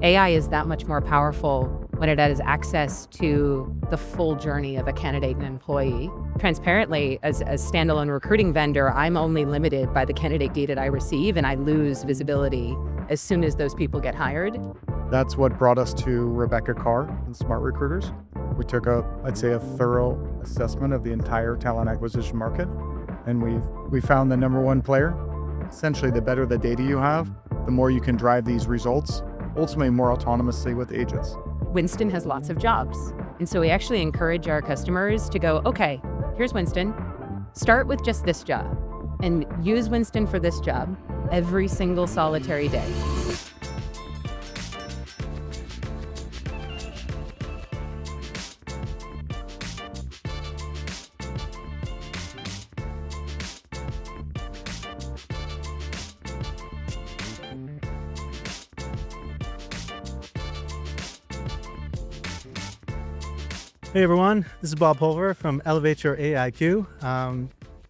AI is that much more powerful when it has access to the full journey of a candidate and employee. Transparently, as a standalone recruiting vendor, I'm only limited by the candidate data I receive, and I lose visibility as soon as those people get hired. That's what brought us to Rebecca Carr and SmartRecruiters. We took I'd say a thorough assessment of the entire talent acquisition market, and we found the number one player. Essentially, the better the data you have, the more you can drive these results, ultimately more autonomously with agents. Winston has lots of jobs. And so we actually encourage our customers to go, okay, here's Winston. Start with just this job and use Winston for this job every single solitary day. Hey everyone, this is Bob Pulver from Elevate Your AIQ,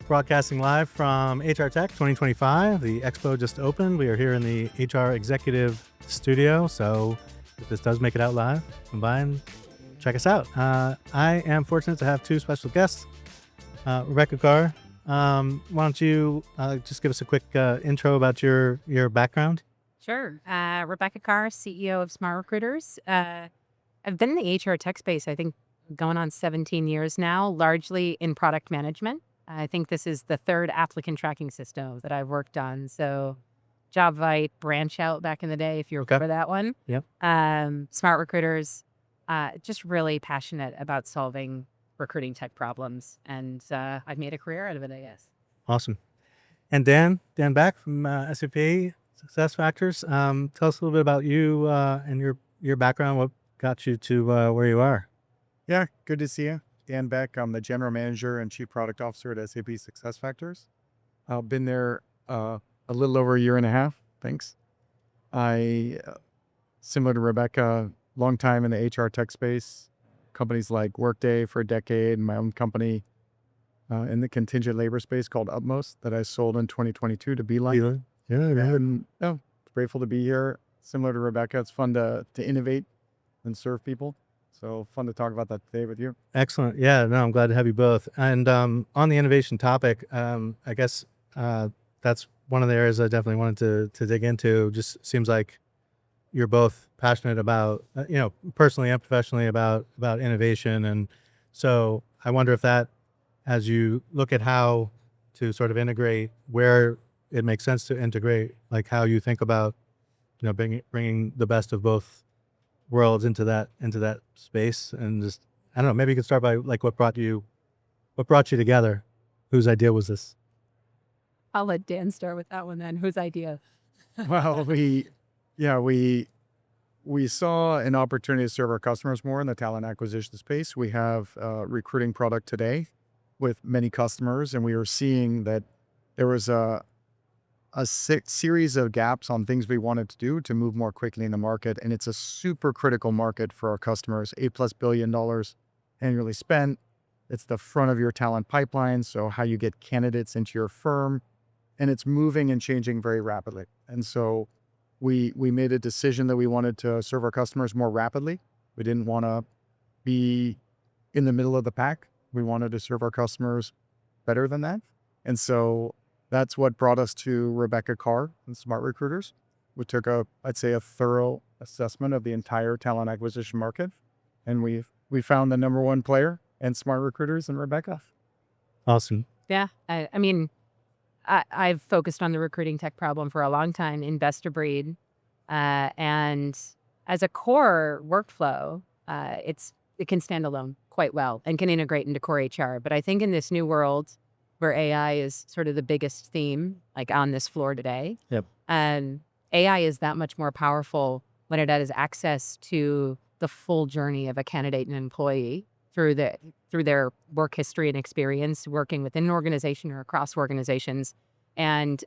broadcasting live from HR Tech 2025. The expo just opened. We are here in the HR Executive Studio, so if this does make it out live, come by and check us out. I am fortunate to have two special guests. Rebecca Carr, why don't you just give us a quick intro about your background? Sure. Rebecca Carr, CEO of SmartRecruiters. I've been in the HR tech space, I think, going on 17 years now, largely in product management. I think this is the third applicant tracking system that I've worked on. So JobVite, Branch Out back in the day, if you remember that one. Yep. SmartRecruiters, just really passionate about solving recruiting tech problems. And I've made a career out of it, I guess. Awesome. And Dan Beck from SAP SuccessFactors. Tell us a little bit about you and your background. What got you to where you are? Yeah, good to see you. Dan Beck, I'm the General Manager and Chief Product Officer at SAP SuccessFactors. I've been there a little over a year and a half, thanks. I, similar to Rebecca, long time in the HR tech space, companies like Workday for a decade, and my own company in the contingent labor space called Utmost that I sold in 2022 to Beeline. Yeah. And grateful to be here. Similar to Rebecca, it's fun to innovate and serve people. So fun to talk about that today with you. Excellent. Yeah, no, I'm glad to have you both. And on the innovation topic, I guess that's one of the areas I definitely wanted to dig into. Just seems like you're both passionate about, personally and professionally about innovation. And so I wonder if that, as you look at how to sort of integrate, where it makes sense to integrate, like how you think about, bringing the best of both worlds into that space. And just, I don't know, maybe you could start by like what brought you together. Whose idea was this? I'll let Dan start with that one then. Whose idea? Well, we saw an opportunity to serve our customers more in the talent acquisition space. We have a recruiting product today with many customers, and we were seeing that there was a series of gaps on things we wanted to do to move more quickly in the market. And it's a super critical market for our customers, $8+ billion annually spent. It's the front of your talent pipeline. So how you get candidates into your firm, and it's moving and changing very rapidly. And so we made a decision that we wanted to serve our customers more rapidly. We didn't want to be in the middle of the pack. We wanted to serve our customers better than that. And so that's what brought us to Rebecca Carr and SmartRecruiters. We took I'd say a thorough assessment of the entire talent acquisition market, and we found the number one player and SmartRecruiters and Rebecca. Awesome. Yeah. I mean, I've focused on the recruiting tech problem for a long time in best of breed. And as a core workflow, it can stand alone quite well and can integrate into core HR. But I think in this new world, where AI is sort of the biggest theme, like on this floor today. Yep. AI is that much more powerful when it has access to the full journey of a candidate and employee through their work history and experience working within an organization or across organizations. And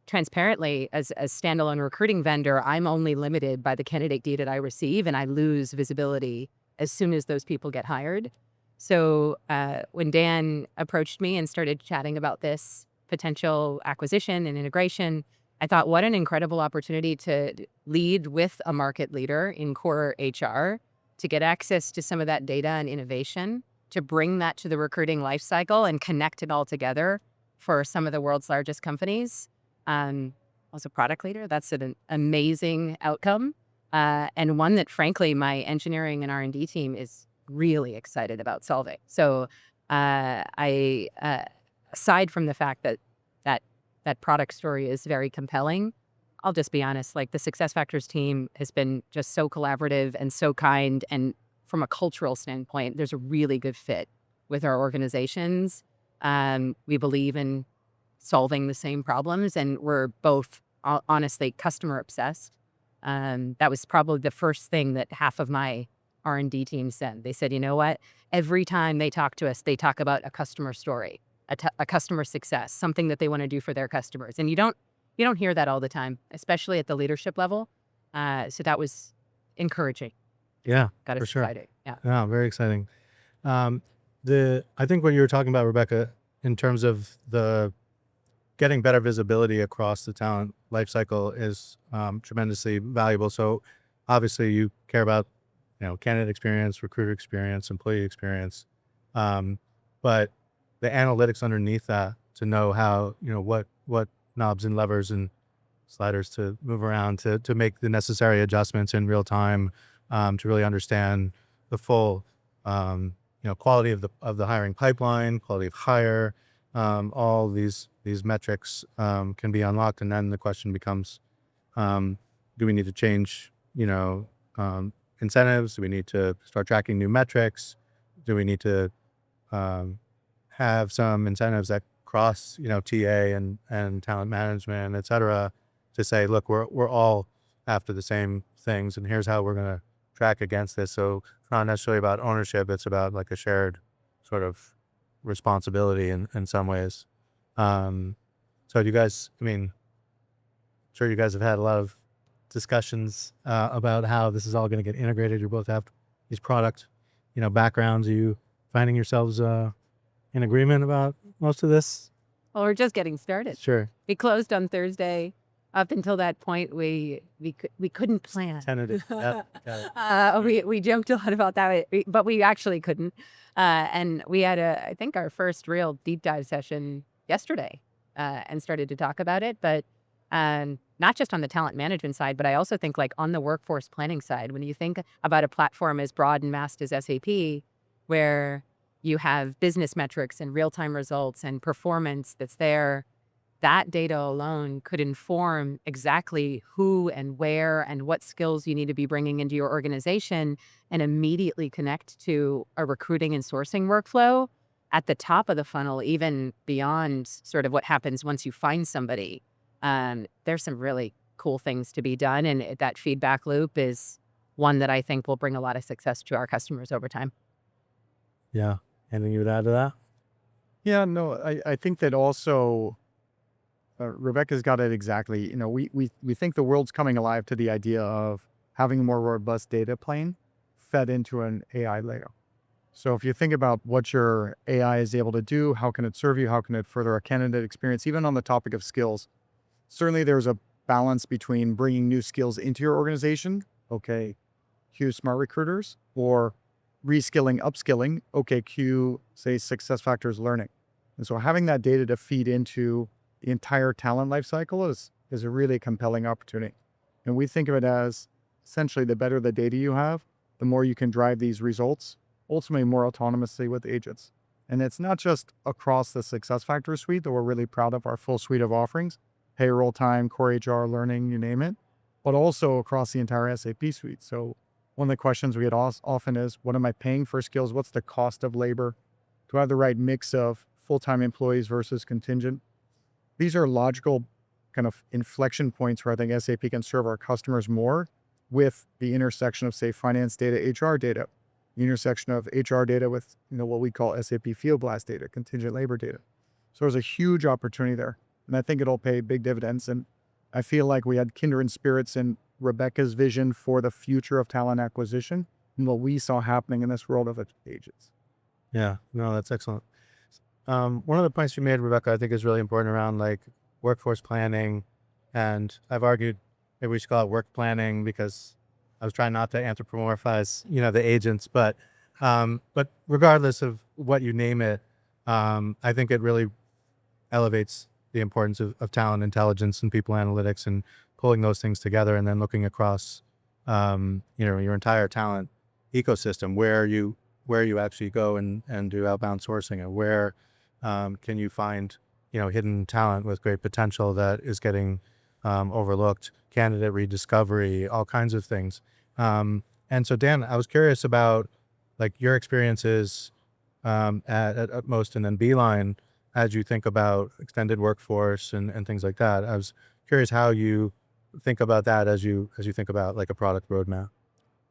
transparently, as a standalone recruiting vendor, I'm only limited by the candidate data I receive, and I lose visibility as soon as those people get hired. So when Dan approached me and started chatting about this potential acquisition and integration, I thought, what an incredible opportunity to lead with a market leader in core HR, to get access to some of that data and innovation, to bring that to the recruiting lifecycle and connect it all together for some of the world's largest companies. As a product leader, that's an amazing outcome, and one that, frankly, my engineering and R&D team is really excited about solving. So aside from the fact that that product story is very compelling, I'll just be honest, like the SuccessFactors team has been just so collaborative and so kind. And from a cultural standpoint, there's a really good fit with our organizations. We believe in solving the same problems, and we're both honestly customer obsessed. That was probably the first thing that half of my R&D team said. They said, you know what? Every time they talk to us, they talk about a customer story, a customer success, something that they want to do for their customers. And you don't hear that all the time, especially at the leadership level. So that was encouraging. Yeah, Got us for sure. excited. Yeah. Yeah, very exciting. I think what you were talking about, Rebecca, in terms of the getting better visibility across the talent lifecycle is tremendously valuable. So obviously you care about, candidate experience, recruiter experience, employee experience, but the analytics underneath that to know how, what knobs and levers and sliders to move around to make the necessary adjustments in real time, to really understand the full, quality of the hiring pipeline, quality of hire, all these metrics can be unlocked. And then the question becomes, do we need to change, incentives? Do we need to start tracking new metrics? Do we need to have some incentives that cross, TA and talent management, et cetera, to say, look, we're all after the same things, and here's how we're going to track against this. So it's not necessarily about ownership. It's about like a shared sort of responsibility in some ways. So you guys, sure you guys have had a lot of discussions about how this is all going to get integrated. You both have these product, backgrounds. Are you finding yourselves in agreement about most of this? Well, we're just getting started. Sure. We closed on Thursday. Up until that point, we couldn't plan. Tentative. Yep, got it. We joked a lot about that, but we actually couldn't. And we had I think our first real deep dive session yesterday, and started to talk about it. But not just on the talent management side, but I also think like on the workforce planning side, when you think about a platform as broad and vast as SAP, where you have business metrics and real-time results and performance that's there, that data alone could inform exactly who and where and what skills you need to be bringing into your organization, and immediately connect to a recruiting and sourcing workflow at the top of the funnel, even beyond sort of what happens once you find somebody. There's some really cool things to be done, and that feedback loop is one that I think will bring a lot of success to our customers over time. Yeah. Anything you would add to that? Yeah, no, I think that also Rebecca's got it exactly. We think the world's coming alive to the idea of having a more robust data plane fed into an AI layer. So if you think about what your AI is able to do, how can it serve you? How can it further a candidate experience? Even on the topic of skills, certainly there's a balance between bringing new skills into your organization. Okay, cue SmartRecruiters, or reskilling, upskilling. Okay, cue, say, SuccessFactors learning. And so having that data to feed into the entire talent lifecycle is a really compelling opportunity. And we think of it as essentially the better the data you have, the more you can drive these results, ultimately more autonomously with agents. And it's not just across the SuccessFactors suite, though we're really proud of our full suite of offerings, payroll time, core HR, learning, you name it, but also across the entire SAP suite. So one of the questions we get often is, what am I paying for skills? What's the cost of labor? Do I have the right mix of full-time employees versus contingent? These are logical kind of inflection points where I think SAP can serve our customers more with the intersection of, say, finance data, HR data, the intersection of HR data with, what we call SAP Field Blast data, contingent labor data. So there's a huge opportunity there, and I think it'll pay big dividends. And I feel like we had kindred spirits in Rebecca's vision for the future of talent acquisition and what we saw happening in this world of agents. Yeah, no, that's excellent. One of the points you made, Rebecca, I think is really important around like workforce planning and I've argued maybe we should call it work planning because I was trying not to anthropomorphize, the agents, but regardless of what you name it, I think it really elevates the importance of talent intelligence and people analytics and pulling those things together and then looking across, your entire talent ecosystem, where you actually go and do outbound sourcing, and where can you find, hidden talent with great potential that is getting overlooked, candidate rediscovery, all kinds of things. And so Dan, I was curious about like your experiences at Most and then Beeline as you think about extended workforce and things like that. I was curious how you think about that as you think about like a product roadmap.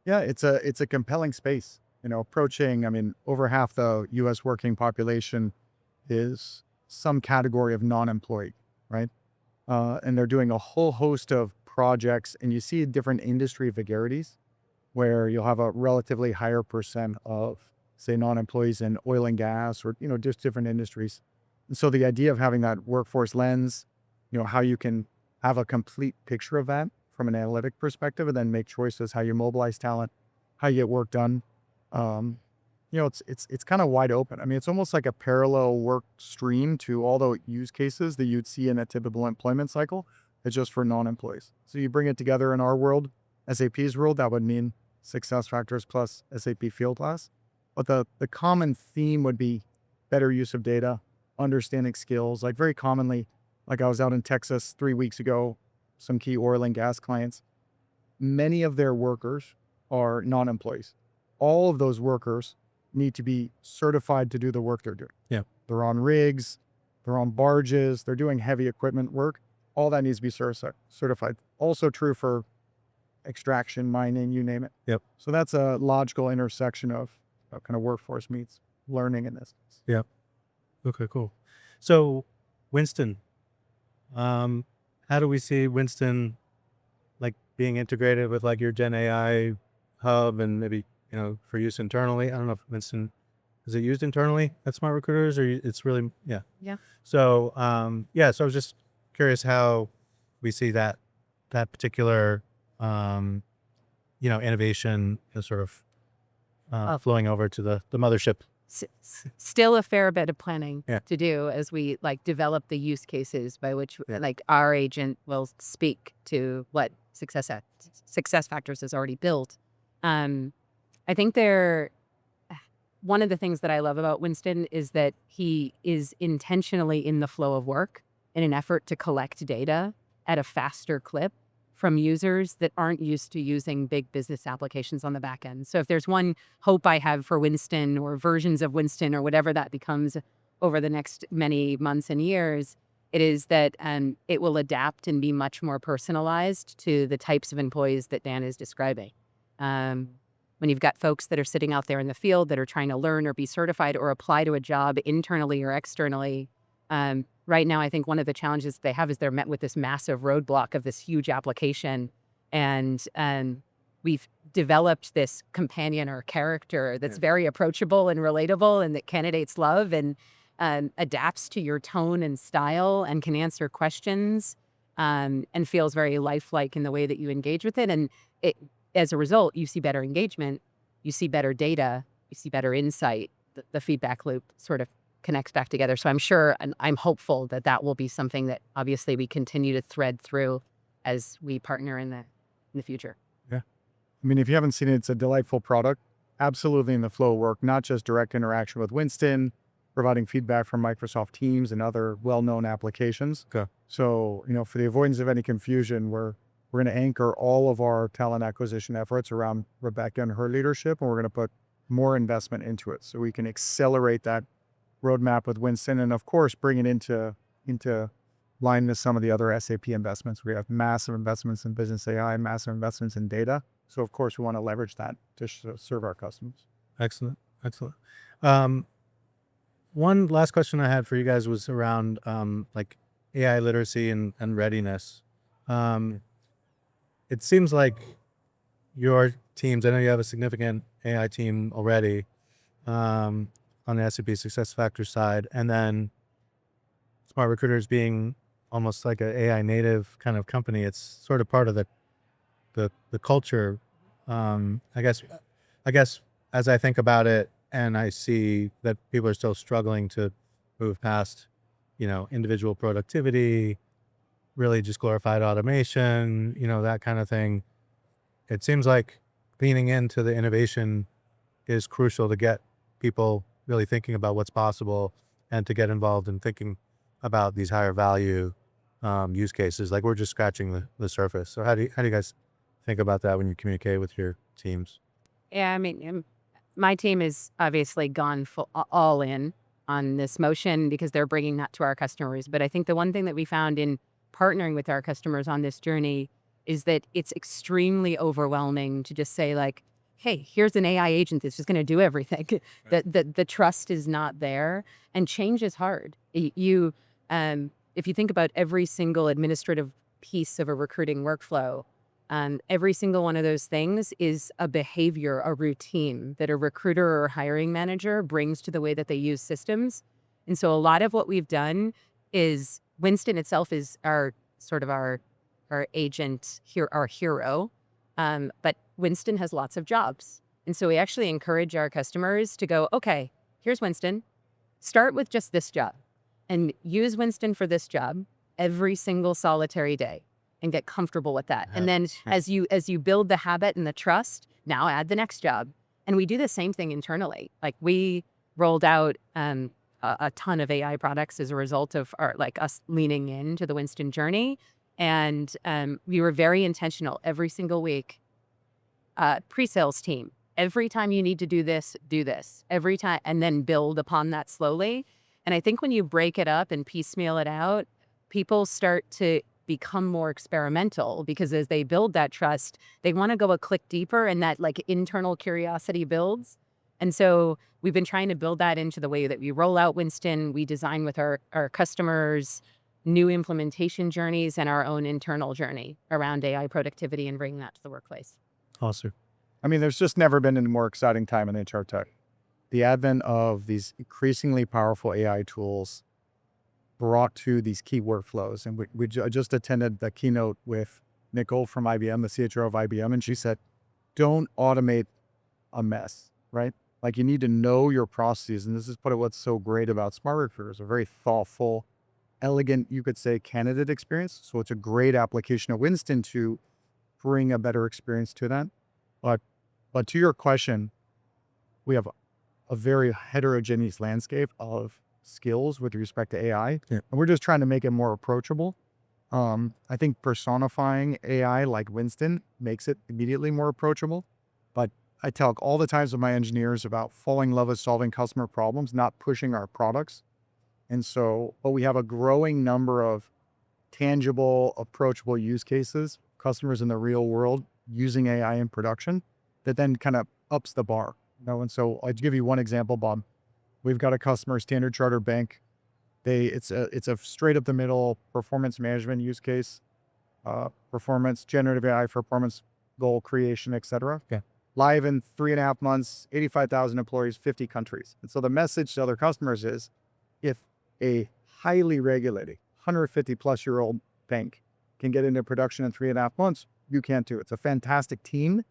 Yeah, it's a compelling space. Approaching, over half the U.S. working population is some category of non-employee, right? And they're doing a whole host of projects, and you see different industry vagaries where you'll have a relatively higher percent of, say, non-employees in oil and gas or, just different industries. And so the idea of having that workforce lens, how you can have a complete picture of that from an analytic perspective and then make choices, how you mobilize talent, how you get work done. It's kind of wide open. It's almost like a parallel work stream to all the use cases that you'd see in a typical employment cycle. It's just for non-employees. So you bring it together in our world, SAP's world, that would mean SuccessFactors plus SAP Fieldglass. But the common theme would be better use of data, understanding skills. Like very commonly, like I was out in Texas 3 weeks ago, some key oil and gas clients. Many of their workers are non-employees. All of those workers need to be certified to do the work they're doing. Yeah. They're on rigs, they're on barges, they're doing heavy equipment work. All that needs to be certified. Also true for extraction, mining, you name it. Yep. So that's a logical intersection of kind of workforce meets learning in this case. Yep. Okay, cool. So Winston, how do we see Winston like being integrated with like your Gen AI hub and maybe, for use internally? I don't know if Winston, is it used internally at SmartRecruiters, or it's really, yeah. Yeah. So, so I was just curious how we see that particular, innovation is sort of flowing over to the mothership. Still a fair bit of planning Yeah. to do as we like develop the use cases by which like our agent will speak to what SuccessFactors has already built. I think one of the things that I love about Winston is that he is intentionally in the flow of work in an effort to collect data at a faster clip from users that aren't used to using big business applications on the back end. So if there's one hope I have for Winston or versions of Winston or whatever that becomes over the next many months and years, it is that it will adapt and be much more personalized to the types of employees that Dan is describing. When you've got folks that are sitting out there in the field that are trying to learn or be certified or apply to a job internally or externally, right now, I think one of the challenges they have is they're met with this massive roadblock of this huge application. And we've developed this companion or character that's very approachable and relatable and that candidates love and adapts to your tone and style and can answer questions and feels very lifelike in the way that you engage with it. And as a result, you see better engagement, you see better data, you see better insight. The feedback loop sort of connects back together. So I'm sure and I'm hopeful that will be something that obviously we continue to thread through as we partner in the future. Yeah. If you haven't seen it, it's a delightful product. Absolutely in the flow of work, not just direct interaction with Winston, providing feedback from Microsoft Teams and other well-known applications. Okay. So, for the avoidance of any confusion, we're going to anchor all of our talent acquisition efforts around Rebecca and her leadership, and we're going to put more investment into it so we can accelerate that roadmap with Winston, and of course bring it into line with some of the other SAP investments. We have massive investments in business AI, massive investments in data. So of course we want to leverage that to serve our customers. Excellent. One last question I had for you guys was around like AI literacy and readiness. It seems like your teams, I know you have a significant AI team already, on the SAP SuccessFactors side, and then SmartRecruiters being almost like a AI native kind of company. It's sort of part of the culture. I guess as I think about it, and I see that people are still struggling to move past, individual productivity, really just glorified automation, that kind of thing. It seems like leaning into the innovation is crucial to get people really thinking about what's possible and to get involved in thinking about these higher value use cases. Like, we're just scratching the surface. So how do you guys think about that when you communicate with your teams? Yeah, I mean, my team is obviously gone all in on this motion because they're bringing that to our customers. But I think the one thing that we found in partnering with our customers on this journey is that it's extremely overwhelming to just say, like, hey, here's an AI agent that's just going to do everything. The trust is not there, and change is hard. If you think about every single administrative piece of a recruiting workflow, every single one of those things is a behavior, a routine that a recruiter or hiring manager brings to the way that they use systems. And so a lot of what we've done is Winston itself is our agent here, our hero. But Winston has lots of jobs. And so we actually encourage our customers to go, okay, here's Winston. Start with just this job and use Winston for this job every single solitary day and get comfortable with that. And then as you build the habit and the trust, now add the next job. And we do the same thing internally. Like, we rolled out a ton of AI products as a result of us leaning into the Winston journey. And we were very intentional every single week. Pre-sales team, every time you need to do this, every time, and then build upon that slowly. And I think when you break it up and piecemeal it out, people start to become more experimental, because as they build that trust, they want to go a click deeper, and that internal curiosity builds. And so we've been trying to build that into the way that we roll out Winston. We design with our customers new implementation journeys and our own internal journey around AI productivity and bringing that to the workplace. Awesome. I mean, there's just never been a more exciting time in HR tech. The advent of these increasingly powerful AI tools brought to these key workflows. And I just attended the keynote with Nicole from IBM, the CHRO of IBM, and she said, don't automate a mess, right? Like, you need to know your processes. And this is part of what's so great about SmartRecruiters, a very thoughtful, elegant, you could say, candidate experience. So it's a great application of Winston to bring a better experience to that. But to your question, we have a very heterogeneous landscape of skills with respect to AI. Yeah. And we're just trying to make it more approachable. I think personifying AI like Winston makes it immediately more approachable. But I talk all the times with my engineers about falling in love with solving customer problems, not pushing our products. And so, but we have a growing number of tangible, approachable use cases, customers in the real world using AI in production, that then kind of ups the bar. And so I'll give you one example, Bob. We've got a customer, Standard Chartered Bank. It's a straight up the middle performance management use case, performance, generative AI for performance goal creation, et cetera. Okay. Live in 3.5 months, 85,000 employees, 50 countries. And so the message to other customers is, if a highly regulated 150 plus year old bank can get into production in 3.5 months, you can too. It's a fantastic team,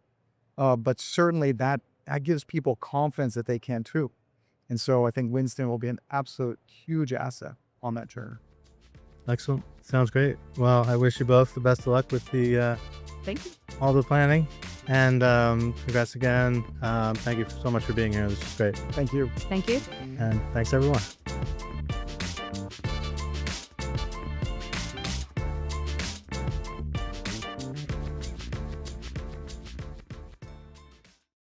but certainly that gives people confidence that they can too. And so I think Winston will be an absolute huge asset on that journey. Excellent. Sounds great. Well, I wish you both the best of luck with Thank you. all the planning, and congrats again. Thank you so much for being here. This is great. Thank you. Thank you. And thanks everyone.